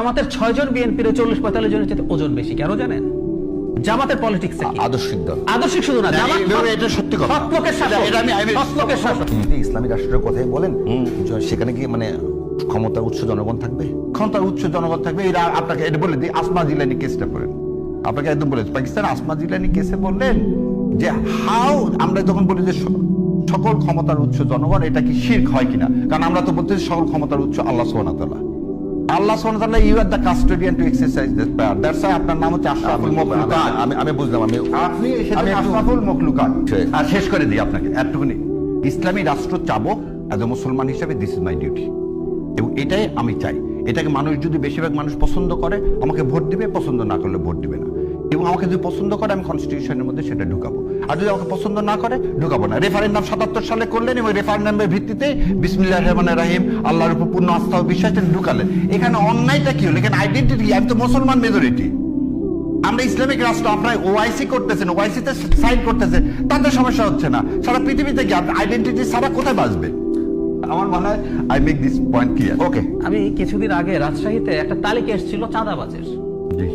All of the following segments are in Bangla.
জামাতের 6 জন বিএনপির 40-45 জনের চেয়ে ওজন বেশি কেন জানেন? জামাতের পলিটিক্স কি? আদর্শিক দল। আদর্শিক শুধু না, জামাত এটা সত্যি কথা। সৎ লোকের শাসক। এটা আমি সৎ লোকের শাসক। যদি ইসলামী রাষ্ট্রের কথাই বলেন, সেখানে কি মানে ক্ষমতার উৎস জনগণ থাকবে? ক্ষমতার উৎস জনগণ থাকবে। এরা আপনাকে এটা বলে দিই, আসমা জিলানি কেসটা করেন। আপনাকে একদম বলে পাকিস্তান আসমা জিলানি কেসে বললেন যে হাউ আমরা যখন বলি যে সকল ক্ষমতার উৎস জনগণ, এটা কি শিরক হয় কিনা? কারণ আমরা তো বলতেছি সকল ক্ষমতার উৎস আল্লাহ সুবহানাহু ওয়া তাআলা। আল্লাহ সুবহানাহু ওয়া তাআলা, you are the custodian to exercise this power. That's why আপনার নাম হচ্ছে আশরাফুল মাখলুকাত। আমি বুঝলাম, আপনি সেটা আশরাফুল মাখলুকাত। আর শেষ করে দিই আপনাকে এতটুকুনি, ইসলামী রাষ্ট্র চাবো এজ এ মুসলমান হিসেবে, দিস ইজ মাই ডিউটি, এবং এটাই আমি চাই। এটাকে মানুষ যদি বেশিরভাগ মানুষ পছন্দ করে আমাকে ভোট দিবে, পছন্দ না করলে ভোট দিবে না। এবং আমাকে যদি পছন্দ করে আমি কনস্টিটিউশনের মধ্যে সেটা ঢুকাবো, আর যদি আমাকে পছন্দ না করে ঢুকাবো না। রেফারেন্ডাম 77 সালে করলেন এবং রেফারেন্ডামের ভিত্তিতে বিসমিল্লাহির রহমানির রহিম আল্লাহর উপর পূর্ণ আস্থা ও বিশ্বাস ঢুকালেন। এখানে অন্যায়টা কি হলো? এখানে আইডেন্টিটি, আমি তো মুসলমান মেজরিটি, আমরা ইসলামিক রাষ্ট্র, আপনারা ওআইসি করতেছেন, ওআইসি তে সাইন করতেছে, তাদের সমস্যা হচ্ছে না। সারা পৃথিবীতে কি আইডেন্টিটি ছাড়া কোথায় বাঁচবে? আমার মনে হয় I make this point clear. Okay, আমি কিছুদিন আগে রাজশাহীতে একটা তালিকা এসেছিল চাঁদাবাজের, জি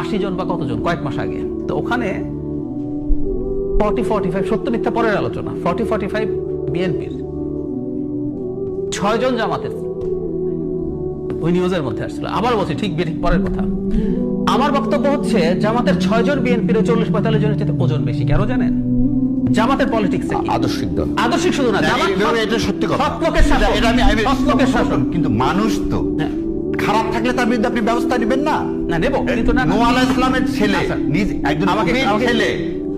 80 জন বা কতজন, কয়েক মাস আগে। তো ওখানে 40-45, সত্য মিথ্যা পরের আলোচনা, 40-45 বিএনপির, 6 জন জামাতের, ওই নিউজের মধ্যে আসছিল। আবার বলছি ঠিক পরের কথা। আমার বক্তব্য হচ্ছে জামাতের 6 জন বিএনপির 40-45 জনের চেয়ে ওজন বেশি কেন জানেন? জামাতের পলিটিক্স কি? আদর্শিক দল। আদর্শিক শুধু না, জামাত এটা সত্যি কথা। সৎ লোকের শাসক। এটা আমি সৎ লোকের শাসক। কিন্তু মানুষ তো খারাপ থাকলে তার বিরুদ্ধে আপনি ব্যবস্থা নেবেন না? না নেব, কিন্তু না। নূহ আলাইহিস সালামের ছেলে, নিজ একজন আমাকে ছেলে,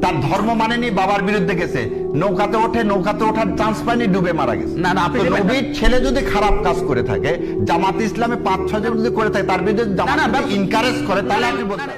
তার ধর্ম মানেনি, বাবার বিরুদ্ধে গেছে, নৌকাতে ওঠার চান্স পায়নি, ডুবে মারা গেছে। না না, আপনি নবীর ছেলে যদি খারাপ কাজ করে থাকে, জামাত ইসলামে 5-6 জন যদি করে থাকে, তার বিরুদ্ধে জামাত ইনকারেজ করে, তাহলে আপনি বলতে